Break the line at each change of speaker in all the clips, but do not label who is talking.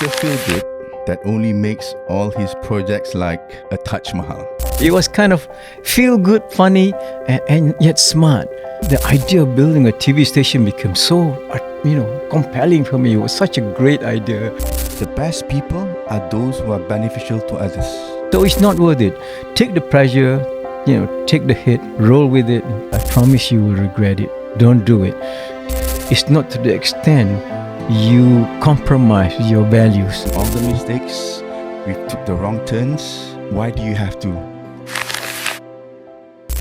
Mr. Feelgood that only makes all his projects like a Taj Mahal.
It was kind of feel good, funny, and yet smart. The idea of building a TV station became so, compelling for me. It was such a great idea.
The best people are those who are beneficial to others.
So it's not worth it. Take the pressure, take the hit, roll with it. I promise you will regret it. Don't do it. It's not to the extent you compromise your values.
All the mistakes, we took the wrong turns. Why do you have to?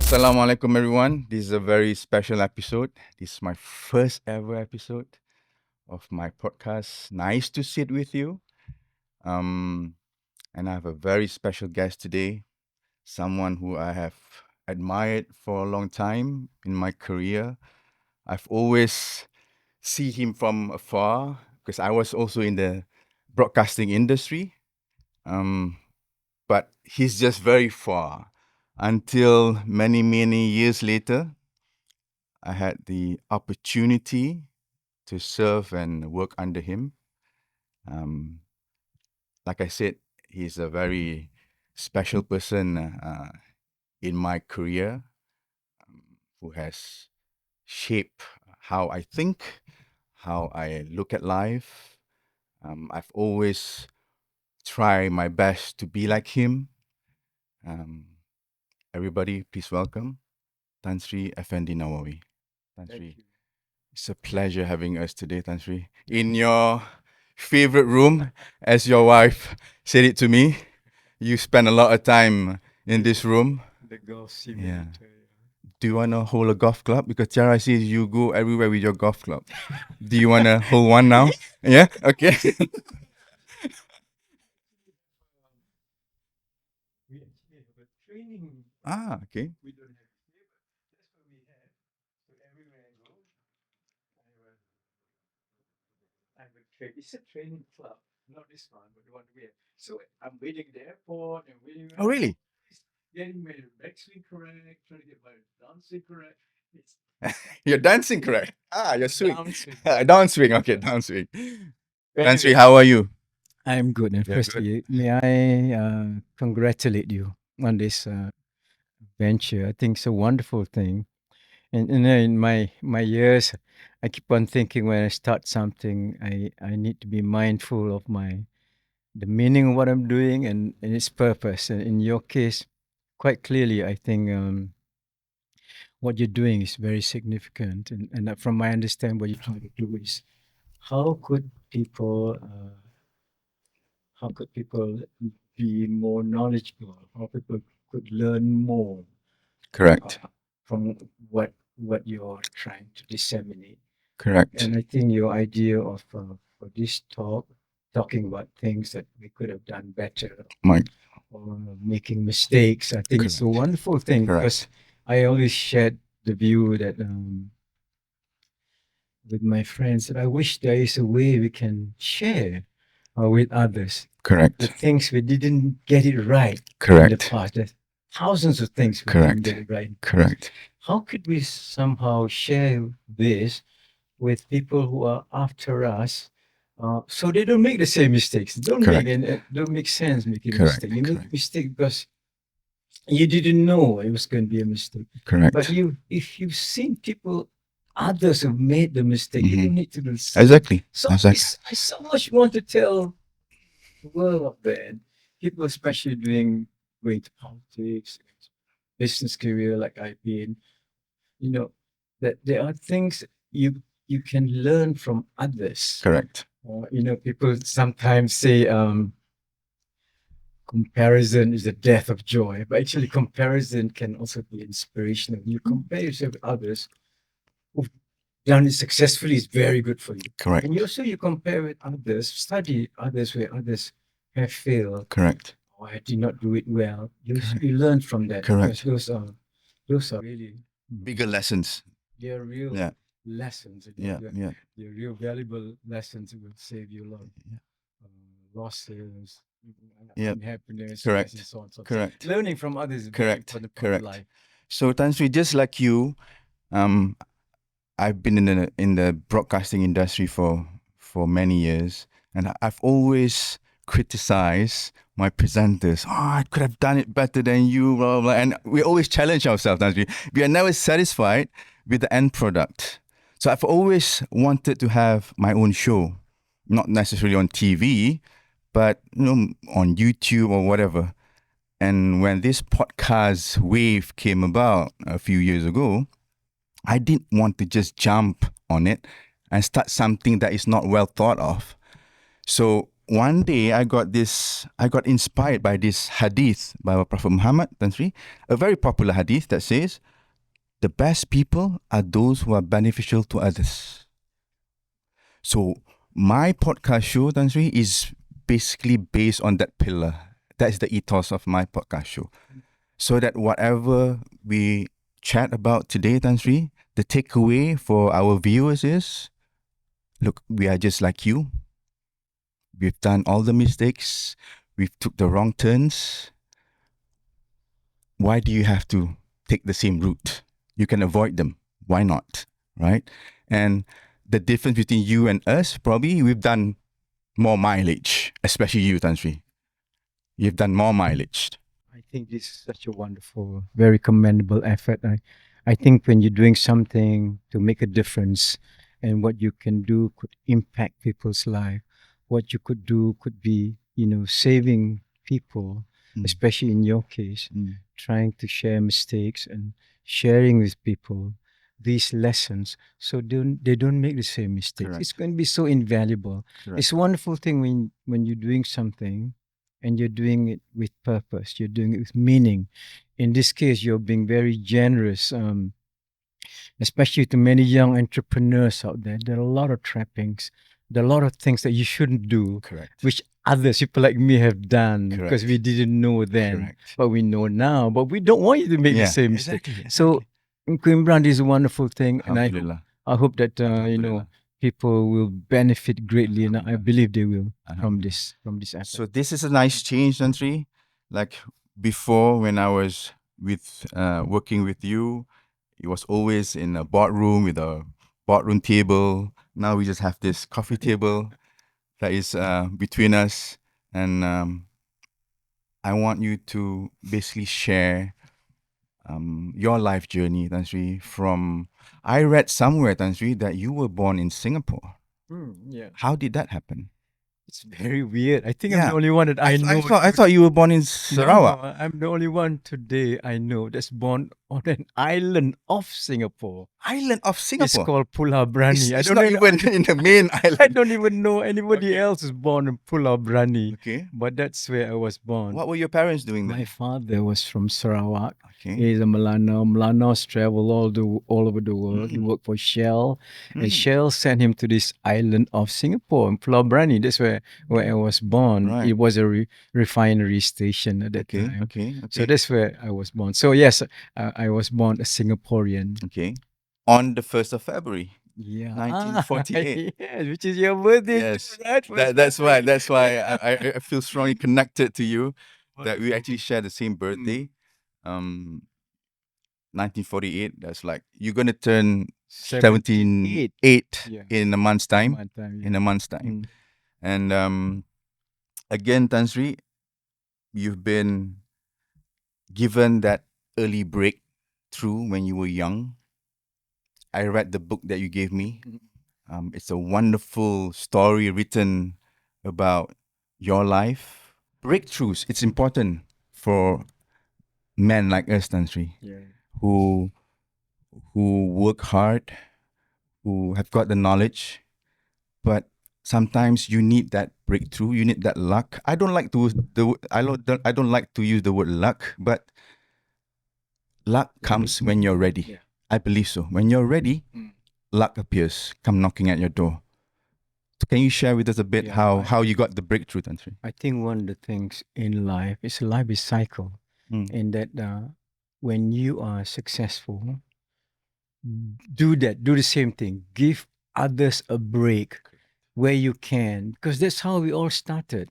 Assalamualaikum everyone. This is a very special episode. This is my first ever episode of my podcast. Nice to sit with you. And I have a very special guest today. Someone who I have admired for a long time in my career. I've always see him from afar because I was also in the broadcasting industry. But he's just very far. Until many, many years later, I had the opportunity to serve and work under him. Like I said, he's a very special person in my career who has shaped how I think, how I look at life. I've always tried my best to be like him. Everybody, please welcome Sri Effendi Norwawi. Sri, it's a pleasure having us today, Sri. In your favorite room, as your wife said it to me, you spend a lot of time in this room.
The golf simulator.
Yeah. Do you want to hold a golf club? Because Tiara says you go everywhere with your golf club. Do you want to hold one now? Yeah? Okay.
We actually have a training.
Okay.
We don't have it here, but that's what we have. So everywhere I go, I have a It's a training club, not this one, but the one we have. So I'm waiting at the airport and waiting.
Oh, really?
Getting my backswing correct, trying to get my downswing correct. It's
You're dancing correct. You're swing.
downswing.
Downswing. Okay, downswing.
Anyway,
Sri, how are you?
I'm good. And
You're
firstly, may I congratulate you on this venture. I think it's a wonderful thing. And in my years, I keep on thinking when I start something, I need to be mindful of the meaning of what I'm doing and its purpose. And in your case, quite clearly, I think what you're doing is very significant. And from my understanding, what you're trying to do is how could people be more knowledgeable? How people could learn more
Correct.
from what you're trying to disseminate.
Correct.
And I think your idea of for this talking about things that we could have done better
My
or making mistakes, I think it's a
Correct.
wonderful thing because
Correct.
I always shared the view that with my friends that I wish there is a way we can share with others the
Correct.
things we didn't get it right in the
Correct.
past. There's thousands of things we
Correct.
didn't get it right.
Correct.
How could we somehow share this with people who are after us, so they don't make the same mistakes? Don't
Correct.
don't make sense making a
Correct.
mistake. You make a
Correct.
mistake because you didn't know it was going to be a mistake.
Correct.
But if you've seen others have made the mistake, you don't need to do the same.
Exactly.
So
Exactly.
I so much want to tell the world of that. People, especially going to politics, business career like I've been, that there are things you can learn from others.
Correct.
People sometimes say comparison is the death of joy, but actually comparison can also be inspirational. You compare yourself with others who've done it successfully is very good for you.
Correct.
And you compare with others, study others where others have failed
Correct.
or did not do it well. You learn from that.
Correct.
Because those are really
Bigger lessons.
they're real
Yeah.
lessons.
Yeah. Yeah.
They're real valuable lessons that will save you a lot of losses,
Yeah.
unhappiness,
Correct.
and so on. So
Correct.
learning from others is very
Correct.
important part of
Correct.
life.
So Sri, just like you, I've been in the broadcasting industry for many years. And I've always criticized my presenters. Oh, I could have done it better than you, blah, blah, blah. And we always challenge ourselves. We are never satisfied with the end product. So I've always wanted to have my own show, not necessarily on TV, but on YouTube or whatever. And when this podcast wave came about a few years ago, I didn't want to just jump on it and start something that is not well thought of. So one day I got inspired by this hadith by our Prophet Muhammad, Tan Sri, a very popular hadith that says, the best people are those who are beneficial to others. So my podcast show, Tan Sri, is basically based on that pillar. That is the ethos of my podcast show. So that whatever we chat about today, Tan Sri, the takeaway for our viewers is, look, we are just like you. We've done all the mistakes. We've took the wrong turns. Why do you have to take the same route? You can avoid them. Why not? Right? And the difference between you and us, probably we've done more mileage, especially you, Tan Sri. You've done more mileage.
I think this is such a wonderful, very commendable effort. I think when you're doing something to make a difference and what you can do could impact people's life, what you could do could be, saving people, especially in your case, trying to share mistakes and sharing with people these lessons so they don't make the same mistakes.
Correct.
It's going to be so invaluable.
Correct.
It's a wonderful thing when you're doing something and you're doing it with purpose, you're doing it with meaning. In this case, you're being very generous, especially to many young entrepreneurs out there. There are a lot of trappings, there are a lot of things that you shouldn't do,
Correct.
which others, people like me, have done because we
Correct.
didn't know then,
Correct.
but we know now. But we don't want you to make the same mistake.
Exactly.
So, Engku Emran is a wonderful thing, and
Alhamdulillah.
I hope that
Alhamdulillah.
people will benefit greatly, and I
Alhamdulillah.
believe they will from
Alhamdulillah.
this effort.
So this is a nice change, Tan Sri. Like before, when I was working with you, it was always in a boardroom with a boardroom table. Now we just have this coffee table that is between us, and I want you to basically share your life journey, Tan Sri. I read somewhere, Tan Sri, that you were born in Singapore.
Yeah,
How did that happen?
it's very weird. I think I'm
Yeah.
the only one that I know.
I thought you were born in Sarawak.
No, I'm the only one today I know that's born on an island of Singapore.
Island of
It's
Singapore.
called Pulau Brani.
It's not even in the main
I
island.
don't even know anybody
Okay.
else is born in Pulau Brani.
Okay.
But that's where I was born.
What were your parents doing
My
then?
father was from Sarawak.
Okay.
He's a Melanau. Melanaus travel all over the world. He worked for Shell, and Shell sent him to this island of Singapore, in Pulau Brani. That's where I was born.
Right.
It was a refinery station at that time.
Okay.
So that's where I was born. So yes, I was born a Singaporean.
Okay. On the 1st of February.
Yeah.
1948.
Yes, which is your birthday.
Yes.
Too, right?
That's why. That's why I feel strongly connected to you. That we actually share the same birthday. 1948. That's like you're gonna turn 78
Yeah.
in a month's time.
Yeah.
In a month's time. And again, Tan Sri, you've been given that early breakthrough when you were young. I read the book that you gave me. It's a wonderful story written about your life. Breakthroughs, it's important for men like us, Tan Sri,
Yeah.
who work hard, who have got the knowledge, but sometimes you need that breakthrough. You need that luck. I don't like to I don't like to use the word luck, but luck comes when you're ready.
Yeah.
I believe so. When you're ready, luck appears, come knocking at your door. So can you share with us a bit
Yeah,
how you got the breakthrough, Tan Sri?
I think one of the things in life is cycle, in that when you are successful, do the same thing. Give others a break where you can, because that's how we all started.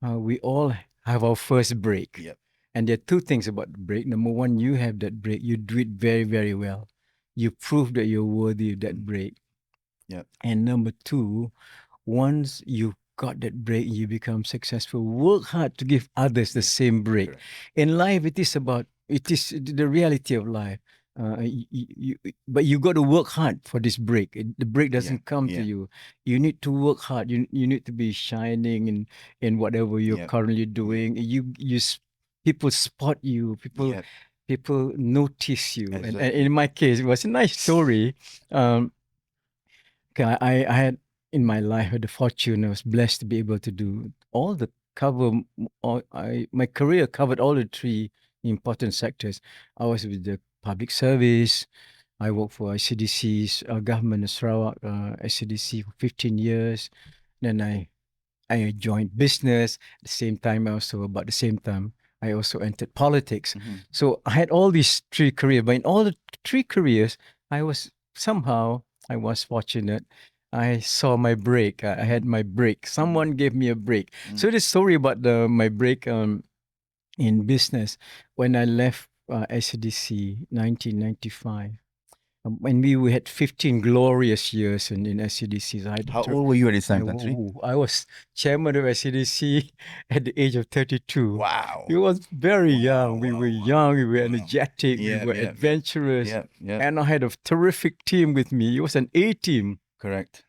We all have our first break.
Yep.
And there are two things about the break. Number one, you have that break. You do it very, very well. You prove that you're worthy of that break.
Yep.
And number two, once you got that break, you become successful. Work hard to give others the
Yeah.
same break.
Correct.
In life, it is the reality of life. But you got to work hard for this break. The break
Yeah.
doesn't come to
Yeah.
you. You need to work hard. You need to be shining in whatever you're
Yep.
currently
Yep.
doing. People spot you.
Yep.
People notice you. And
Exactly.
in my case, it was a nice story. Um, Okay, I had in my life had the fortune. I was blessed to be able to do all the my career covered all the three important sectors. I was with the public service. I worked for ICDC's government of Sarawak, ICDC for 15 years. Then I joined business. At the same time, about the same time, I also entered politics.
Mhm.
So I had all these three careers. But in all the three careers, I was somehow I was fortunate. I saw my break. I had my break. Someone gave me a break.
Mm.
So this story about my break in business when I left SCDC 1995. When we had 15 glorious years in SCDC. So
How old were you at this time, Tan Sri?
I was chairman of SCDC at the age of 32.
Wow.
We was very
Wow,
young. We
wow,
were
wow,
young. We were
wow.
energetic. We
Yep,
were
yep,
adventurous.
Yep. Yep.
And I had a terrific team with me. It was an A team.
Correct.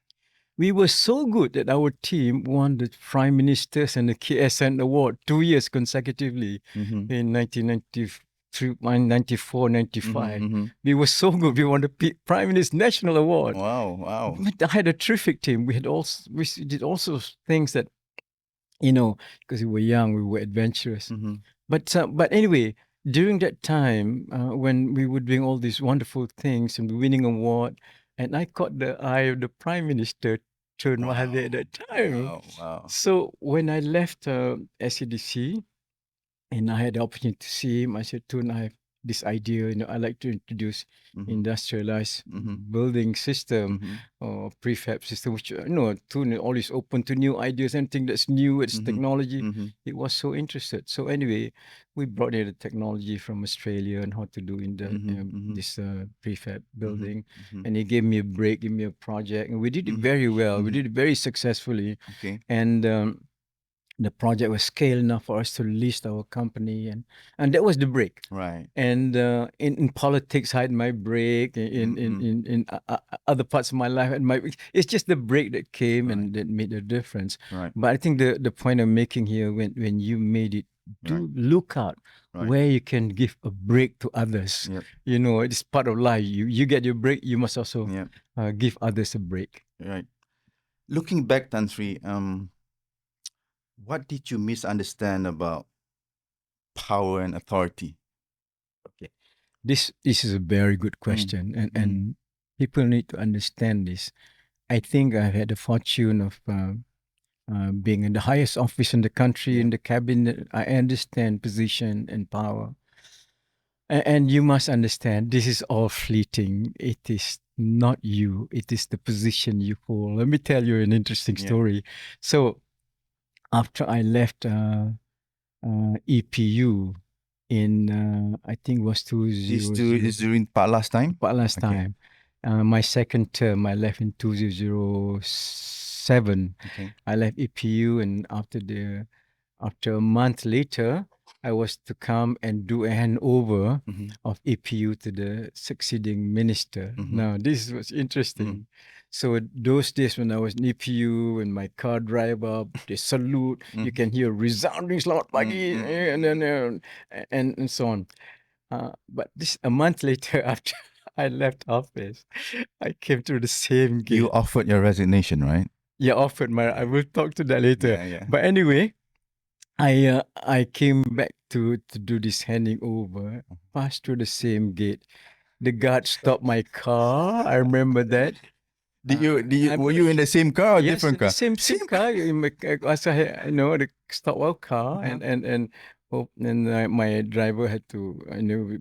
We were so good that our team won the Prime Minister's and the KSN Award 2 years consecutively
Mm-hmm.
in 1993, 94, 95.
Mm-hmm.
We were so good. We won the Prime Minister's National Award.
Wow. Wow.
But I had a terrific team. We did also things that, because we were young, we were adventurous.
Mm-hmm.
But anyway, during that time, when we were doing all these wonderful things and winning award, and I caught the eye of the Prime Minister Tun Mahathir at that time.
Wow. Wow.
So when I left SCDC and I had the opportunity to see him, I said, Tun, I have this idea. I like to introduce industrialized building system or prefab system, which Tun is always open to new ideas, anything that's new, it's technology. It was so interested. So anyway, we brought in the technology from Australia and how to do in this prefab building. And he gave me a break, gave me a project, and we did it very well. We did it very successfully.
Okay.
And the project was scale enough for us to list our company, and that was the break.
Right.
And in politics, I had my break. In other parts of my life, it's just the break that came and that made a difference.
Right.
But I think the point I'm making here, when you made it, do look out where you can give a break to others.
Yep.
It's part of life. You get your break, you must also give others a break.
Right. Looking back, Tan Sri, what did you misunderstand about power and authority?
Okay, this is a very good question, and people need to understand this. I think I had the fortune of being in the highest office in the country, in the cabinet. I understand position and power, and you must understand this is all fleeting. It is not you. It is the position you hold. Let me tell you an interesting story. So after I left EPU in I think it was 2000.
Is during last time?
Last time. My second term, I left in 2007.
Okay.
I left EPU, and after a month later, I was to come and do a handover of EPU to the succeeding minister. Now, this was interesting. So those days when I was in EPU and my car drive up, they salute. You can hear resounding selamat pagi, and so on. But this a month later, after I left office, I came through the same gate.
You offered your resignation, right?
Yeah, offered my. I will talk to that later.
Yeah.
But anyway, I came back to do this handing over. Passed through the same gate. The guard stopped my car. I remember that.
Were you in the same car or different car?
Yes, the same car. The stopwell car, and my driver had to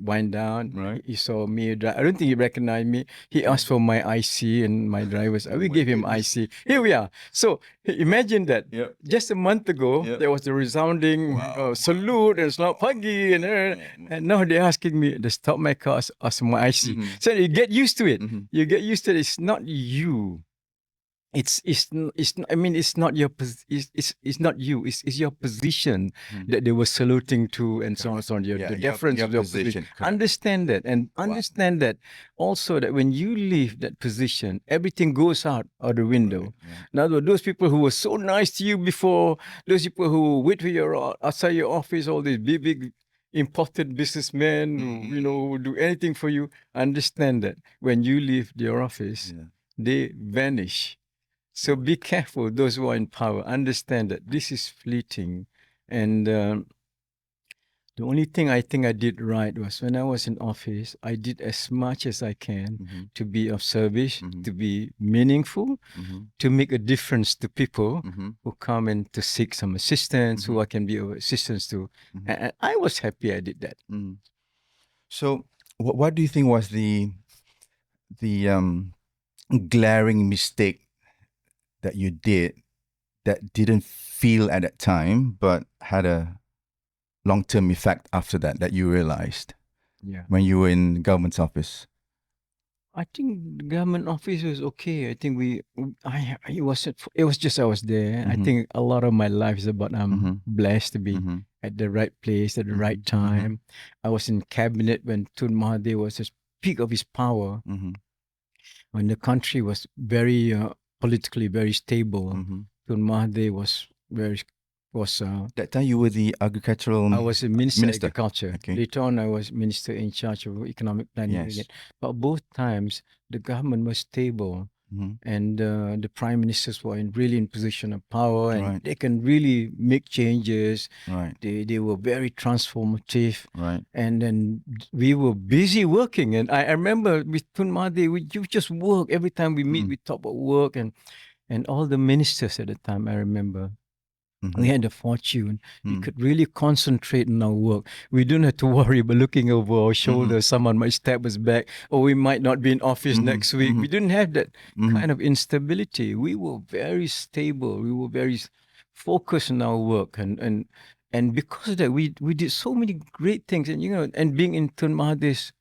wind down.
Right.
He saw me. I don't think he recognized me. He asked for my IC and my driver's. We gave him IC. Here we are. So imagine that.
Yep.
Just a month ago, there was a resounding salute and selamat pagi, and now they're asking me to stop my car, ask my IC. So you get used to it. You get used to it. It's not you. I mean, it's not your it's not you, it's your position that they were saluting to, and so on and so on. The deference
your
of your position.
position, correct.
Understand that, and understand that also, that when you leave that position, everything goes out of the window.
Right.
In other words, those people who were so nice to you before, those people who wait for your outside your office, all these big important businessmen who, who do anything for you, understand that when you leave your office, they vanish. So be careful, those who are in power. Understand that this is fleeting. And the only thing I think I did right was, when I was in office, I did as much as I can to be of service, to be meaningful, to make a difference to people who come in to seek some assistance, who I can be of assistance to. And I was happy I did that.
So, what do you think was the glaring mistake that you did that didn't feel at that time, but had a long-term effect after that you realized when you were in government's office?
I think the government office was okay. I think it was just I was there. I think a lot of my life is about I'm blessed to be at the right place at the right time. I was in cabinet when Tun Mahathir was at the peak of his power, when the country was very politically very stable. Tun Mahathir was
that time you were the agricultural.
I was a minister of agriculture.
Okay.
Later on, I was minister in charge of economic planning.
Yes.
But both times, the government was stable, and the prime ministers were really in position of power, and they can really make changes. They were very transformative. And then we were busy working. And I remember with Tun Mahathir, you just work. Every time we meet, we talk about work. And all the ministers at the time, I remember, we had the fortune. We could really concentrate on our work. We didn't have to worry about looking over our shoulder. Someone might stab us back, or we might not be in office next week. We didn't have that kind of instability. We were very stable. We were very focused on our work, and because of that, we did so many great things. And and being in Tun Mahathir's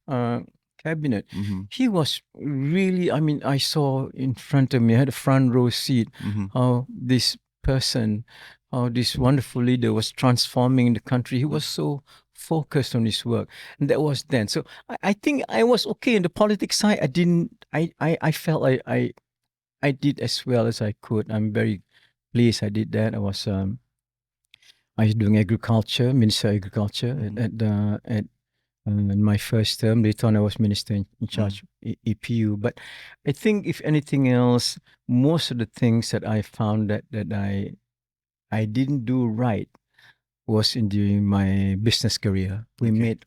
cabinet, he was really. I mean, I saw in front of me, I had a front row seat, how this person, how this wonderful leader was transforming the country. He was so focused on his work, and that was then. So I think I was okay in the politics side. I felt I did as well as I could. I'm very pleased I did that. I was doing agriculture, minister of agriculture at in my first term. Later on, I was minister in charge of EP1. But I think, if anything else, most of the things that I found that I didn't do right was during my business career. We made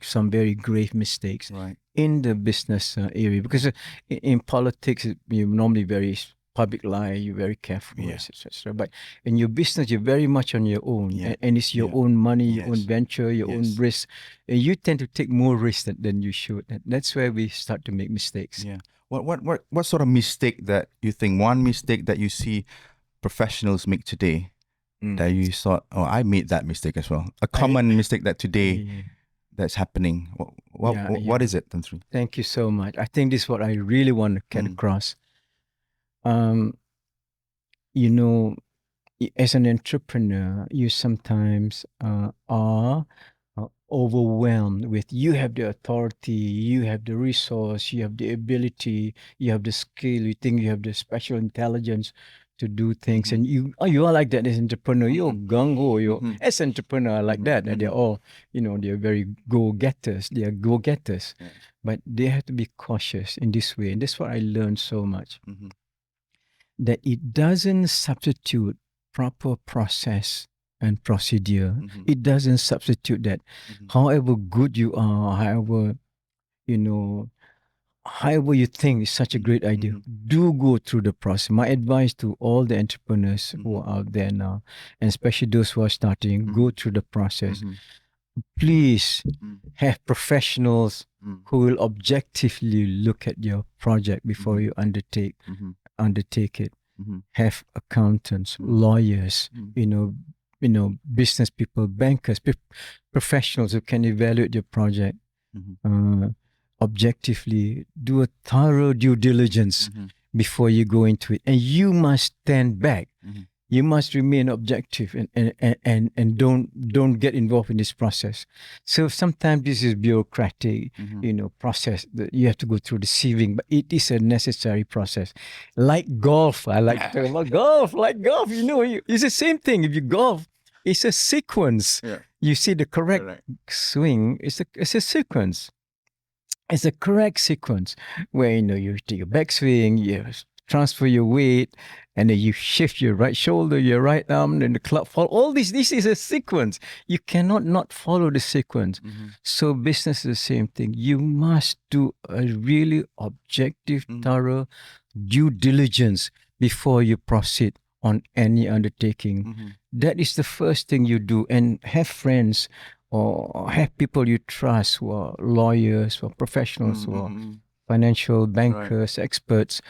some very grave mistakes in the business area, because in politics you're normally very public lie, you're very careful, etc. But in your business, you're very much on your own, and it's your own money, your own venture, your own risk, and you tend to take more risk than you should. And that's where we start to make mistakes.
Yeah. What sort of mistake that you think? One mistake that you see professionals make today, that you thought, oh, I made that mistake as well. A common mistake that today that's happening. What is it, Tan Sri?
Thank you so much. I think this is what I really want to get across. As an entrepreneur, you sometimes are overwhelmed with, you have the authority, you have the resource, you have the ability, you have the skill, you think you have the special intelligence to do things, and you are like that as entrepreneur. You're gung-ho. As entrepreneur like that, and they're all, they're very go-getters. They are go-getters, but they have to be cautious in this way, and that's what I learned so much. That it doesn't substitute proper process and procedure. It doesn't substitute that. However good you are, however you think is such a great idea, do go through the process. My advice to all the entrepreneurs who are out there now, and especially those who are starting, go through the process. Please have professionals who will objectively look at your project before you undertake it. Have accountants, lawyers, business people, bankers, professionals who can evaluate your project objectively. Do a thorough due diligence before you go into it, and you must stand back.
Mhm.
You must remain objective and don't get involved in this process. So sometimes this is bureaucratic, process that you have to go through the sieving, but it is a necessary process. Like golf, I like to talk about golf. Like golf, it's the same thing. If you golf, it's a sequence.
Yeah.
You see the correct swing. It's a sequence. It's a correct sequence where you take your backswing, you transfer your weight, and then you shift your right shoulder, your right arm, and the club fall. All this is a sequence. You cannot not follow the sequence. So business is the same thing. You must do a really objective, thorough due diligence before you proceed on any undertaking. That is the first thing you do, and have friends or have people you trust who are lawyers or professionals who are financial bankers, experts,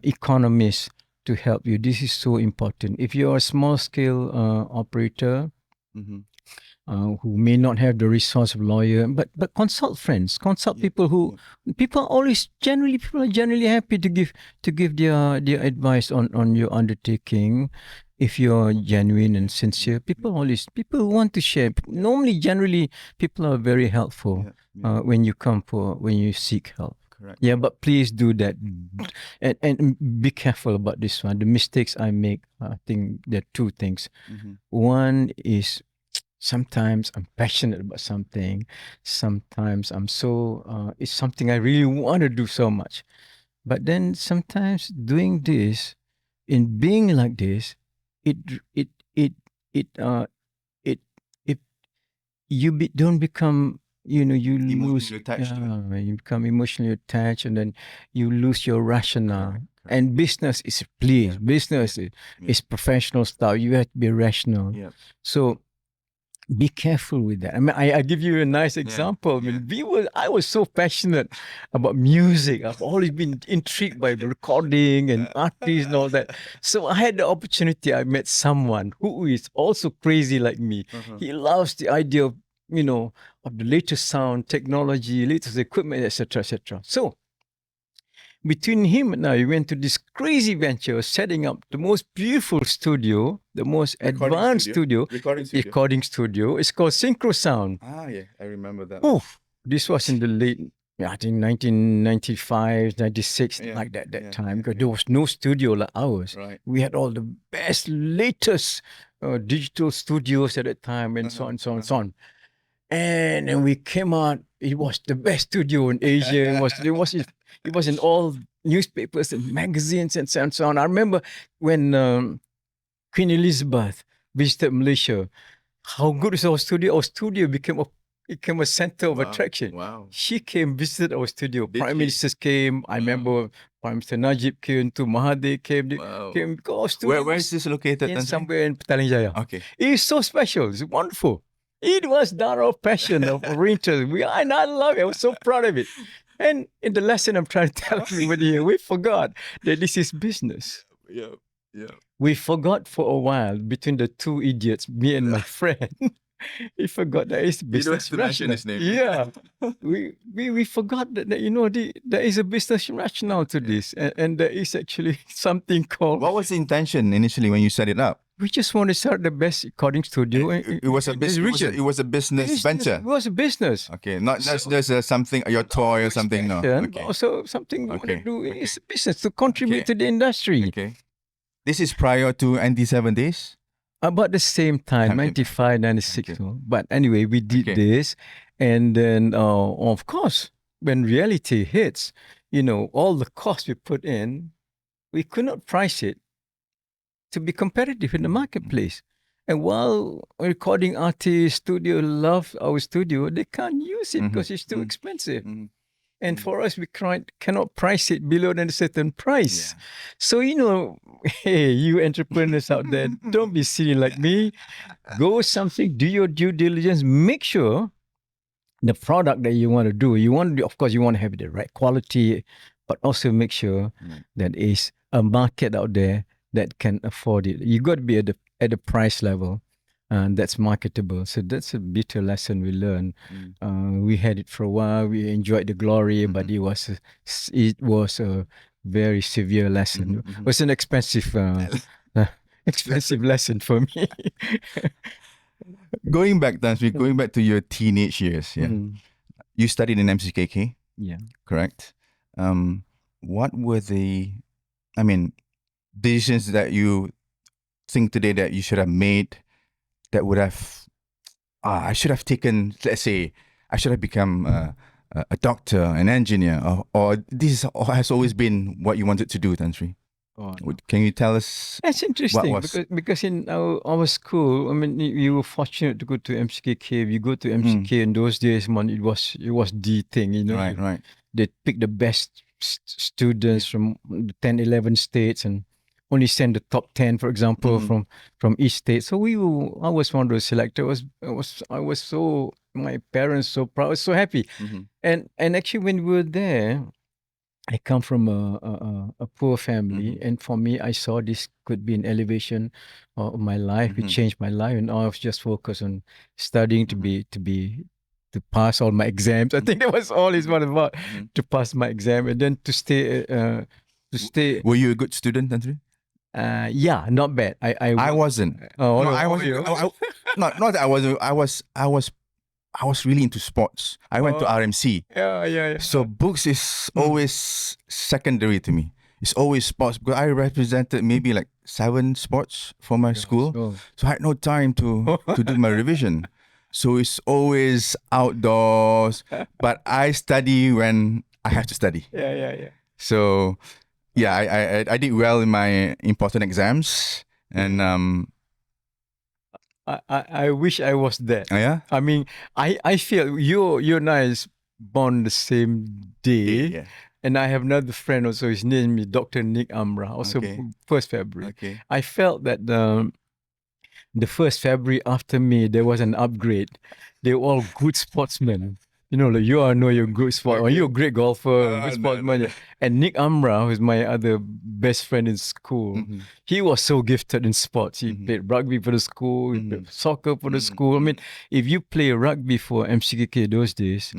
economists to help you. This is so important. If you're a small scale operator who may not have the resource of lawyer, but consult friends, consult people who people are generally happy to give their advice on your undertaking. If you're genuine and sincere, people want to share. Normally, generally, people are very helpful when you seek help.
Correct.
Yeah, but please do that, and be careful about this one. The mistakes I make, I think there are two things. One is sometimes I'm passionate about something. Sometimes I'm so it's something I really want to do so much, but then sometimes doing this, in being like this, it don't become, you lose,
attached to it.
you become emotionally attached, and then you lose your rationale.
Correct.
And business is business is professional style. You have to be rational. So be careful with that. I mean, I give you a nice example. I mean, I was so passionate about music. I've always been intrigued by the recording and artists and all that. So I had the opportunity. I met someone who is also crazy like me. He loves the idea of, of the latest sound technology, latest equipment, etc., etc. So between him and I, we went to this crazy venture, setting up the most beautiful studio, the most advanced recording studio. It's called Synchro Sound.
Ah, yeah, I remember that.
Oh, this was in the late, I think 1995, 96, like that time, because there was no studio like ours.
Right.
We had all the best, latest digital studios at that time, and so on, so on, so on. And then we came out. It was the best studio in Asia. It was in all newspapers and magazines and so on. I remember when Queen Elizabeth visited Malaysia, how good is our studio? Our studio became a center of attraction.
Wow.
She came, visited our studio. Prime Ministers came. I remember Prime Minister Najib came to Mahathir came.
Where is this located?
Somewhere in Petaling Jaya.
Okay.
It is so special. It's wonderful. It was our passion of oriental. And I love it. I was so proud of it. And in the lesson I'm trying to tell everybody here, we forgot that this is business.
Yeah.
We forgot for a while between the two idiots, me and my friend. We forgot that it's business.
You don't have to mention his name.
Yeah. we forgot that there is a business rationale to this. And there is actually something called...
What was the intention initially when you set it up?
We just want to start the best recording studio.
It was a business. It was a business venture.
It was a business.
Okay, not just something, your toy or something. No. Okay.
Also something we want to do is business to contribute to the industry.
Okay. This is prior to NT70s?
About the same time, 95, 96. Okay. But anyway, we did this. And then, of course, when reality hits, all the costs we put in, we could not price it to be competitive in the marketplace. And while recording artists, studio love our studio, they can't use it because it's too expensive. And for us, we cannot price it below than a certain price. Yeah. So, hey, you entrepreneurs out there, don't be silly like me. Go something, do your due diligence, make sure the product that you want to do, of course, you want to have the right quality, but also make sure that is a market out there that can afford it. You got to be at the price level and that's marketable. So that's a bitter lesson we learned. We had it for a while. We enjoyed the glory, but it was a very severe lesson. It was an expensive, expensive lesson for me.
Going back, Tansri, going back to your teenage years, yeah. You studied in MCKK,
Yeah.
correct? What were the, I mean, decisions that you think today that you should have made that would have, I should have taken, let's say, I should have become a doctor, an engineer, or this has always been what you wanted to do, Tansri?
Oh, no.
Can you tell us?
That's interesting
was-
because in our school, I mean, you were fortunate to go to MCK. If you go to MCK in those days, man, it was the thing, you know.
Right, right.
They pick the best students from the 10, 11 states and only send the top 10, for example, from each state. So I was one of those selectors. I was so, my parents so proud, I was so happy. And actually when we were there, I come from a poor family, and for me, I saw this could be an elevation of my life. It changed my life, and I was just focused on studying to pass all my exams. I think that was all it's all about, to pass my exam, and then to stay.
Were you a good student, Andrew?
Yeah, not bad.
I wasn't.
Oh,
No, I wasn't. Not that I wasn't. I was really into sports. I went to RMC.
Yeah.
So books is always secondary to me. It's always sports because I represented maybe like 7 sports for my school. So I had no time to do my revision. So it's always outdoors. But I study when I have to study.
Yeah.
So yeah, I did well in my important exams. And
I wish I was that.
oh yeah?
I mean, I feel you and I is born the same day.
Yeah.
And I have another friend also, his name is Dr. Nick Amra, also 1st February.
Okay.
I felt that the 1st February after me, there was an upgrade. They were all good sportsmen. You know, like I know you're a good sport, or you're a great golfer, good sportsman. And Nick Amra, who's my other best friend in school, he was so gifted in sports. He played rugby for the school, he played soccer for the school. I mean, if you play rugby for MCKK those days,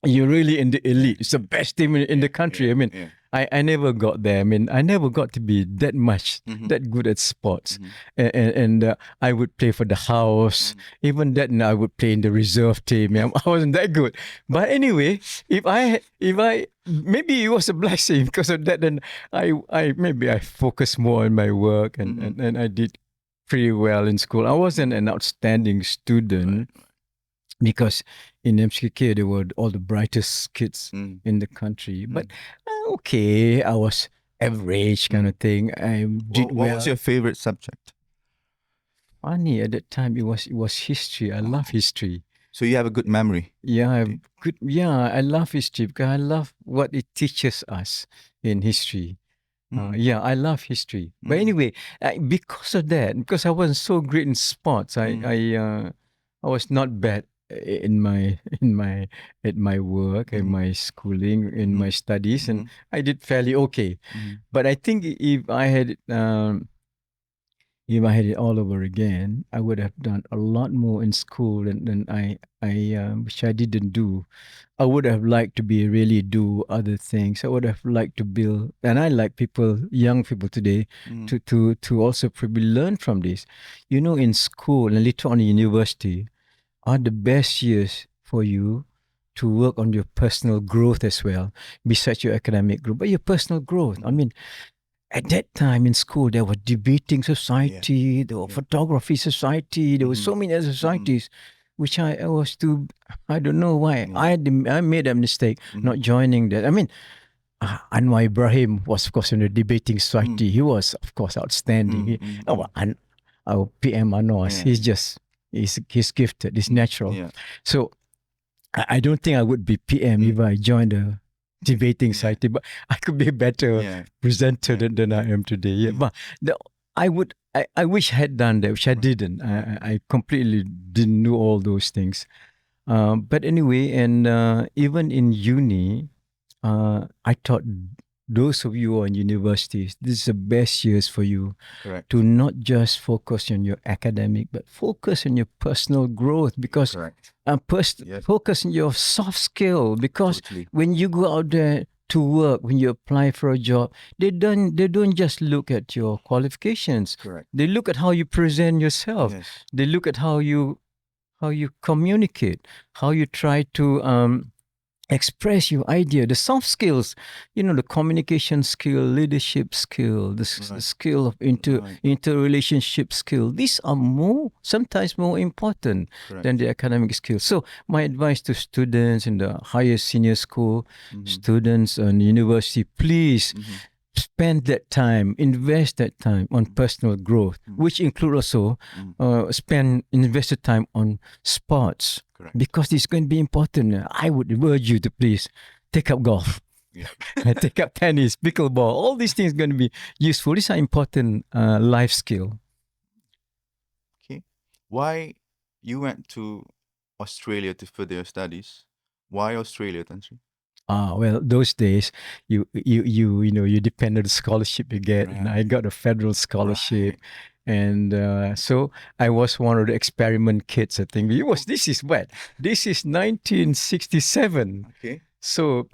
you're really in the elite. It's the best team in the country. I mean, I never got there. I mean, I never got to be that much, that good at sports. And I would play for the house. Even then, I would play in the reserve team. I wasn't that good. But anyway, if I maybe it was a blessing because of that. Then I focused more on my work and I did pretty well in school. I wasn't an outstanding student. Because in MCK, they were all the brightest kids in the country. But okay, I was average kind of thing. I did well.
What was your favorite subject?
Funny, at that time, it was history. I love history.
So you have a good memory.
Yeah, I have good. Yeah, I love history because I love what it teaches us in history. Yeah, I love history. But anyway, because of that, because I wasn't so great in sports, I was not bad in my at my work, in my schooling, in my studies, and I did fairly okay. But I think if I had it all over again, I would have done a lot more in school than I which I didn't do. I would have liked to really do other things. I would have liked to build, and I like young people today, to also probably learn from this. You know, in school and later on in university, are the best years for you to work on your personal growth as well, besides your academic growth, but your personal growth. I mean, at that time in school, there was debating society, there was photography society, there were so many other societies, which I was too, I don't know why. I made a mistake not joining that. I mean, Anwar Ibrahim was, of course, in the debating society. He was, of course, outstanding. And our PM Anwar, he's gifted, he's natural. So I don't think I would be PM if I joined a debating society, but I could be a better presenter than I am today. But I wish I had done that, which I didn't. I completely didn't do all those things. But anyway, and even in uni, I thought those of you who are in universities, this is the best years for you.
Correct.
To not just focus on your academic, but focus on your personal growth, because focus on your soft skill, because when you go out there to work, when you apply for a job, they don't just look at your qualifications.
Correct.
They look at how you present yourself.
Yes.
They look at how you communicate, how you try to express your idea, the soft skills, the communication skill, leadership skill, the
Right.
skill of
Right.
interrelationship skill. These are sometimes more important
Correct.
than the academic skills. So my advice to students in the higher senior school, students and university, please spend that time, invest that time on personal growth, which include also invest the time on sports.
Correct.
Because it's going to be important. I would urge you to please take up golf, take up tennis, pickleball. All these things are going to be useful. These are important life skill.
Okay. Why you went to Australia to further your studies? Why Australia, Tan Sri?
Well, those days you depend on the scholarship you get, and I got a federal scholarship, and so I was one of the experiment kids. I think this is 1967.
Okay.
So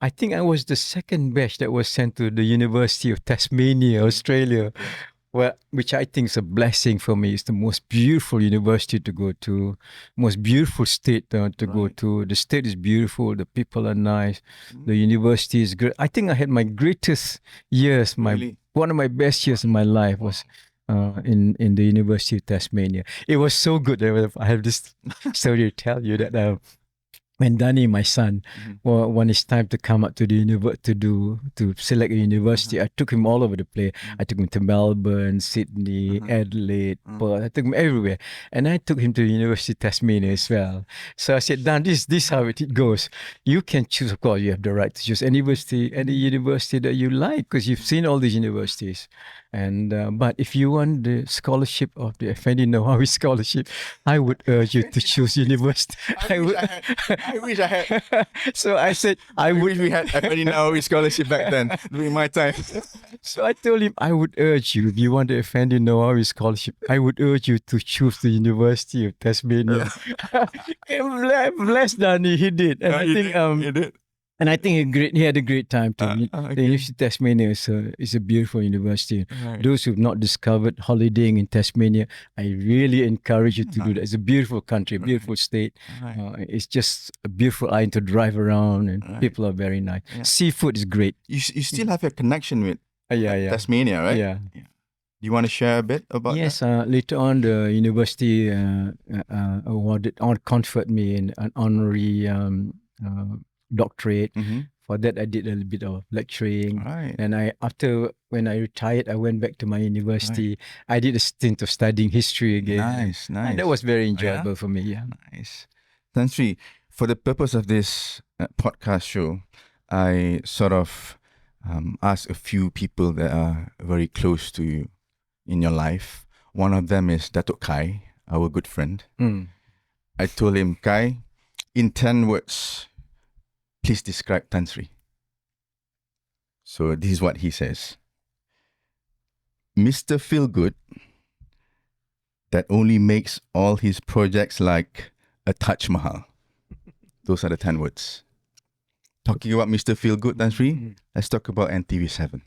I think I was the second batch that was sent to the University of Tasmania, Australia. Well, which I think is a blessing for me. It's the most beautiful university to go to, most beautiful state to go to. The state is beautiful. The people are nice. The university is great. I think I had my greatest years. One of my best years in my life was in the University of Tasmania. It was so good. I have this story to tell you that when Danny, my son, when it's time to come up to the to select a university, I took him all over the place. I took him to Melbourne, Sydney, Adelaide, Perth. I took him everywhere, and I took him to the University of Tasmania as well. So I said, Dan, this is how it goes. You can choose. Of course, you have the right to choose any university that you like, because you've seen all these universities. And but if you want the scholarship of the Effendi Norwawi scholarship, I would urge you to choose university.
I wish I had.
So I said,
I wish we had Effendi Norwawi scholarship back then during my time.
So I told him, I would urge you, if you want the Effendi Norwawi scholarship, I would urge you to choose the University of Tasmania. Bless Danny, he did, and I think
he did.
And I think he had a great time too. The University of Tasmania is a beautiful university. Those who've not discovered holidaying in Tasmania, I really encourage you to do that. It's a beautiful country, a beautiful state. It's just a beautiful island to drive around, and people are very nice. Seafood is great.
You still have a connection with Tasmania, right?
Yeah.
Do you want to share a bit about that?
Yes, later on the university conferred me an honorary doctorate. For that, I did a little bit of lecturing. And when I retired, I went back to my university. I did a stint of studying history again.
Nice.
And that was very enjoyable for me. Yeah.
Nice. Tan Sri, for the purpose of this podcast show, I sort of ask a few people that are very close to you in your life. One of them is Datuk Kai, our good friend. I told him, Kai, in 10 words, please describe Tan Sri. So this is what he says. Mr. Feelgood that only makes all his projects like a Taj Mahal. Those are the 10 words. Talking about Mr. Feelgood, Tan Sri, let's talk about NTV7.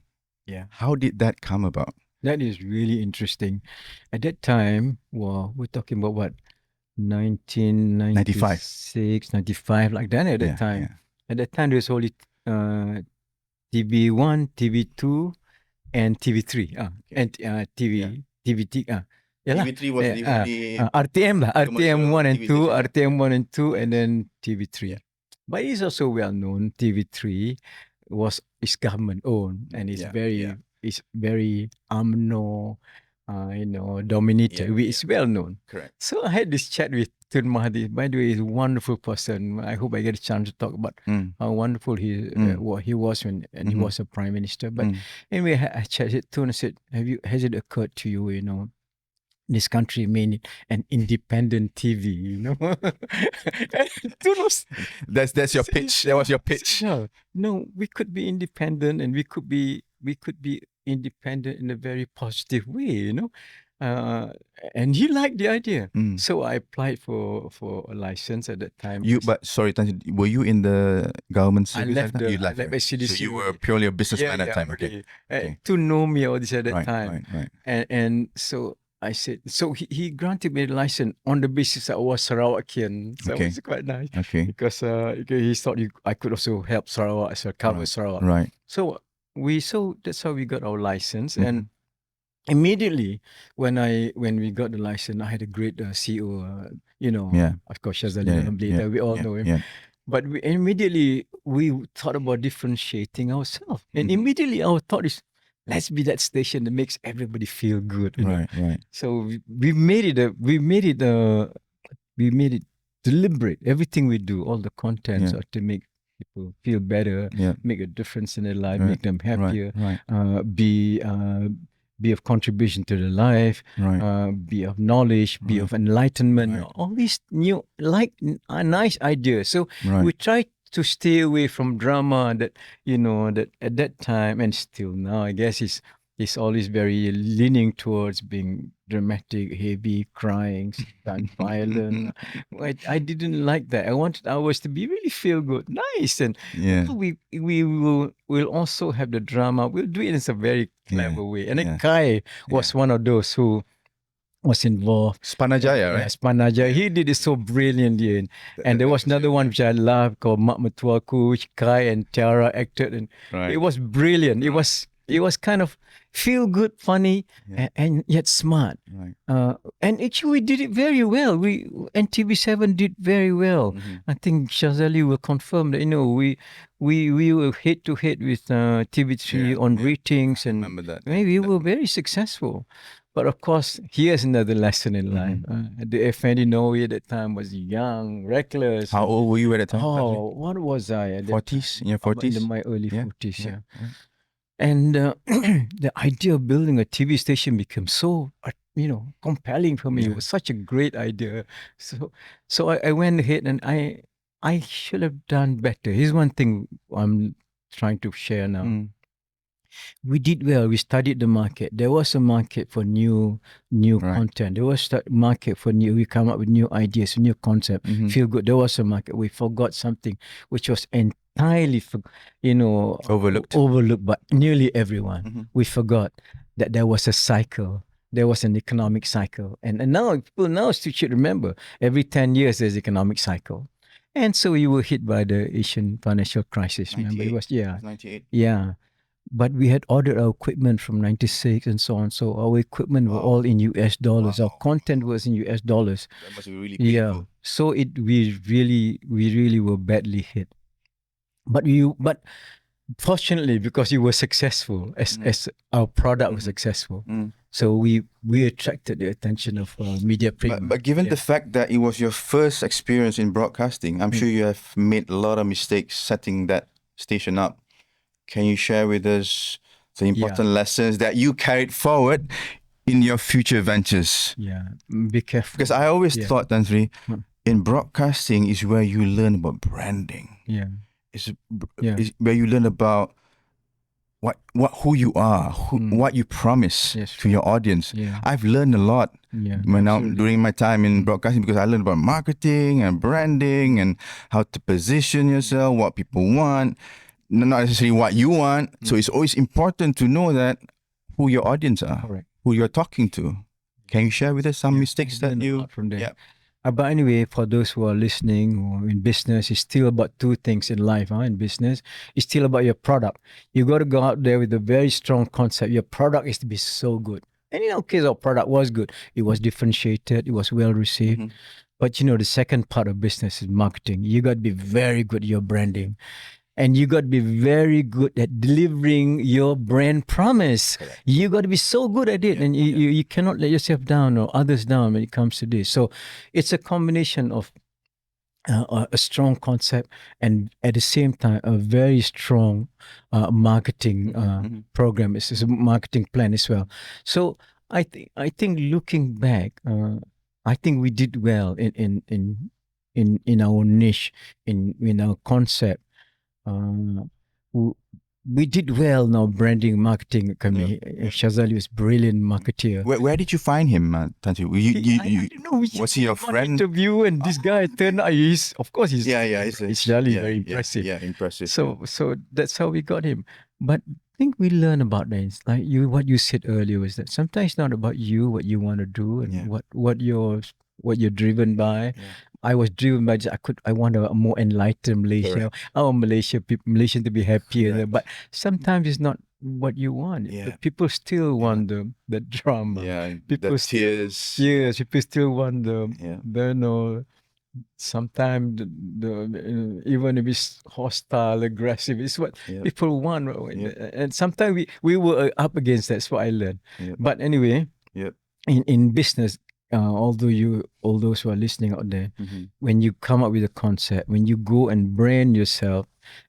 Yeah.
How did that come about?
That is really interesting. At that time, we're talking about what? 1996, 95, like that at that time. Yeah. At that time, there was only TV1, TV2, and TV3. And TV3.
TV3 was the
RTM, RTM 1 and 2, RTM 1 and 2, and then TV3. But it's also well known. TV3 is government owned, and it's very UMNO, dominated. It's well known.
Correct.
So I had this chat with Tun Mahathir. By the way, he's a wonderful person. I hope I get a chance to talk about how wonderful what he was when he was a prime minister. But anyway, I chatted Tun and said, has it occurred to you, this country made an independent TV,
That's your pitch. That was your pitch.
No, we could be independent, and we could be independent in a very positive way, Uh, and he liked the idea.
Mm.
So I applied for a license at that time.
But sorry, Tan, were you in the government
I
service
left
at that time? You
I
left,
left
right? So
SCDC
you were
already.
purely a businessman at that time. Okay.
already.
Okay.
To know me all this at that
Right,
time.
right.
And so I said, so he granted me the license on the basis that I was Sarawakian. So
Okay.
it was quite nice
Okay.
because he thought I could also help Sarawak, so cover
Right.
Sarawak.
Right.
So that's how we got our license.
Mhm.
And immediately when we got the license, I had a great CEO,
Yeah.
of course, Shazali
Yeah.
Dalam
Yeah.
later, we all
Yeah.
know him.
Yeah.
But immediately we thought about differentiating ourselves. And
Mhm.
immediately our thought is, let's be that station that makes everybody feel good.
Right. Right.
So we made it deliberate. Everything we do, all the contents
Yeah.
are to make people feel better,
Yeah.
make a difference in their life,
Right.
make them happier,
Right.
be of contribution to their life,
Right.
be of knowledge, be
Right.
of enlightenment,
Right.
all these new, nice ideas. So
Right.
we try to stay away from drama that, that at that time and still now, I guess it's always very leaning towards being dramatic, heavy, crying, sometimes violent. I didn't like that. I wanted ours to be really feel good, nice, and
Yeah.
we'll also have the drama. We'll do it in a very clever way. And then
Yeah.
Kai was
Yeah.
one of those who was involved.
Spanajaya, right?
Yes, Panaja.
Yeah.
He did it so brilliantly. And there was another one which I loved called Mak Metuaku, which Kai and Tiara acted. And
Right.
it was brilliant. It was kind of feel good, funny,
Yeah.
and yet smart.
Right.
And actually, we did it very well. And TV7 did very well.
Mhm.
I think Shazali will confirm that. We were head to head with TV3
Yeah,
on
yeah.
ratings,
I
and
remember that.
we were very successful. But of course, here's another lesson in life. The Effendi Norwawi at that time was young, reckless.
How old were you at that time?
Oh, what was I at that
40s?
time?
In your 40s?
In my early
Yeah,
40s, yeah.
Right.
And the idea of building a TV station became so, compelling for me.
Yeah.
It was such a great idea. So I went ahead and I should have done better. Here's one thing I'm trying to share now.
Mm.
We did well. We studied the market. There was a market for new
Right.
content. There was a market for new. We come up with new ideas, new concept.
Mhm.
Feel good. There was a market. We forgot something which was entirely, overlooked by nearly everyone.
Mhm.
We forgot that there was a cycle. There was an economic cycle, and now people now still should remember. Every 10 years there's economic cycle, and so we were hit by the Asian financial crisis. Remember, it was
98.
yeah. But we had ordered our equipment from 96 and so on. So our equipment were all in US dollars. Our
Wow.
content was in US dollars.
That must be really
Yeah.
painful.
So we really were badly hit. But fortunately, because we were successful, as our product was successful, so we attracted the attention of media premium.
But given the fact that it was your first experience in broadcasting, I'm sure you have made a lot of mistakes setting that station up. Can you share with us the important lessons that you carried forward in your future ventures?
Be careful.
Because I always thought, Tan Sri,
Mm.
in broadcasting is where you learn about branding. It's where you learn about who you are, what you promise to your audience. I've learned a lot during my time in broadcasting, because I learned about marketing and branding and how to position yourself, what people want, not necessarily what you want. So it's always important to know that who your audience are,
Correct.
who you're talking to. Can you share with us some mistakes that you?
From there.
Yeah.
But anyway, for those who are listening or in business, it's still about two things in life. In business, it's still about your product. You got to go out there with a very strong concept. Your product is to be so good. And in our case, our product was good. It was differentiated. It was well received. But the second part of business is marketing. You got to be very good at your branding. And you got to be very good at delivering your brand promise.
Correct.
You got to be so good at it, and you cannot let yourself down or others down when it comes to this. So it's a combination of a strong concept and at the same time a very strong marketing program. It's a marketing plan as well. So I think looking back, I think we did well in our niche, in our concept. we did well now branding marketing kami. Shazali was brilliant marketeer.
Where did you find him, Tan Sri?
I don't know.
Was he your friend?
Interview and this guy turned out he's Shazali very impressive.
Yeah, impressive.
So that's how we got him. But I think we learn about that. It's like what you said earlier was that sometimes it's not about you, what you want to do, and what you're driven by.
Yeah.
I was driven by I want a more enlightened Malaysia. Our Malaysian to be happier.
Right.
But sometimes it's not what you want.
Yeah.
People still want the drama.
Yeah,
People
the tears.
Yes, people still want sometimes even if it's hostile, aggressive, it's what people want. And sometimes we were up against that. That's what I learned. But anyway, in business, all those who are listening out there, when you come up with a concept, when you go and brand yourself,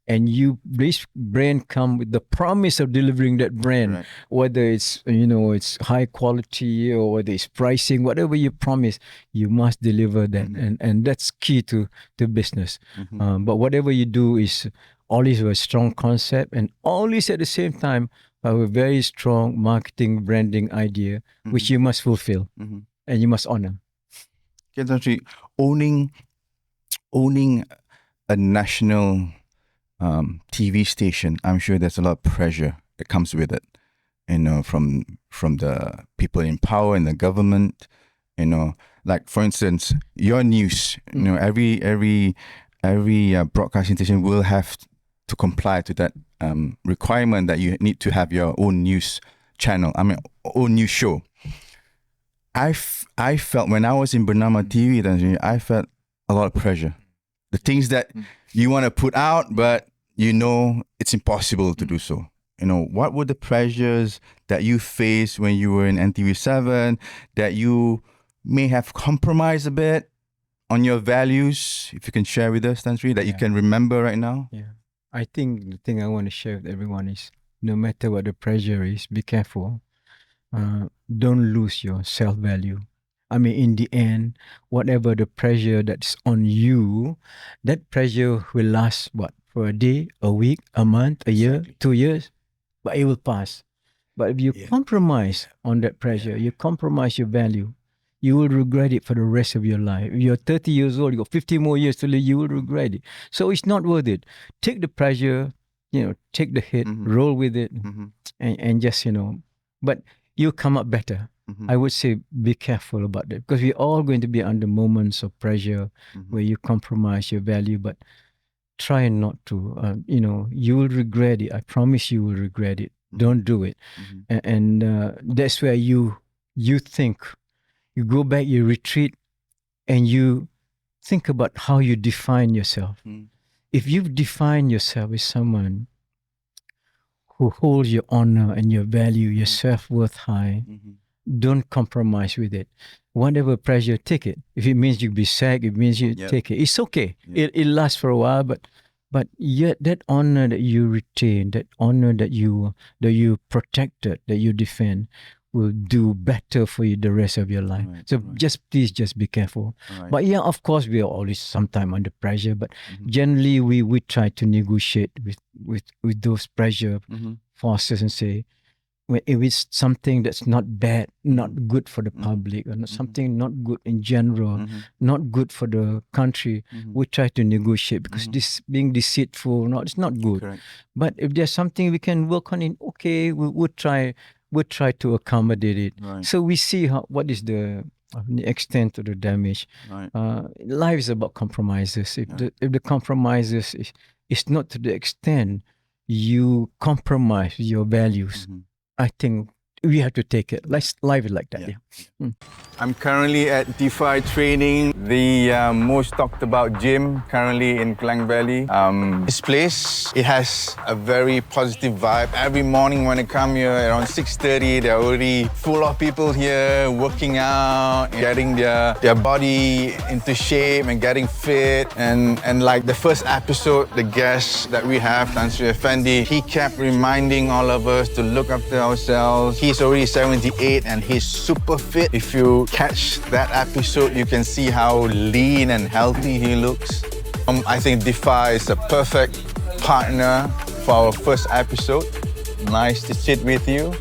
and this brand come with the promise of delivering that brand, whether it's it's high quality or whether it's pricing, whatever you promise, you must deliver that, and that's key to business. But whatever you do is always a strong concept, and always at the same time have a very strong marketing branding idea, which you must fulfill. And you must honor.
Actually, owning a national TV station, I'm sure there's a lot of pressure that comes with it. From the people in power and the government. Like for instance, your news. Every broadcasting station will have to comply to that requirement that you need to have your own news channel. Own news show. I felt when I was in Bernama TV, I felt a lot of pressure. The things that you want to put out, but it's impossible to do so. What were the pressures that you faced when you were in NTV7 that you may have compromised a bit on your values? If you can share with us, Tan Sri, that you can remember right now.
Yeah, I think the thing I want to share with everyone is no matter what the pressure is, be careful. Don't lose your self-value. In the end, whatever the pressure that's on you, that pressure will last, for a day, a week, a month, a year, 2 years, but it will pass. But if you compromise on that pressure, you compromise your value, you will regret it for the rest of your life. If you're 30 years old, you got 50 more years to live, you will regret it. So it's not worth it. Take the pressure, take the hit, roll with it, and just, but you'll come up better. I would say be careful about that, because we're all going to be under moments of pressure where you compromise your value, but try not to. You will regret it. I promise you will regret it. Don't do it. And that's where you think, you go back, you retreat, and you think about how you define yourself. If you've defined yourself as someone who holds your honor and your value, your self-worth high, don't compromise with it. Whatever pressure, take it. If it means you be sad, it means you take it. It's okay. It lasts for a while, but yet that honor that you retain, that honor that you protected, that you defend, will do better for you the rest of your life. Please be careful. But of course, we are always sometime under pressure, but generally we try to negotiate with those pressure forces and say, if it's something that's not bad, not good for the public, or not something not good in general, not good for the country, we try to negotiate, because this being deceitful, it's not good.
Correct.
But if there's something we can work on it, okay, we'll try to accommodate it. So we see what is the extent of the damage. Life is about compromises. If the compromises is not to the extent you compromise your values, I think we have to take it. Let's live it like that.
I'm currently at DeFi training, the most talked about gym currently in Klang Valley. This place, it has a very positive vibe. Every morning when I come here around 6:30, there are already full of people here working out, getting their body into shape and getting fit. And like the first episode, the guest that we have, Sri Effendi, he kept reminding all of us to look after ourselves. He's already 78 and he's super fit. If you catch that episode, you can see how lean and healthy he looks. I think DeFi is a perfect partner for our first episode. Nice to sit with you.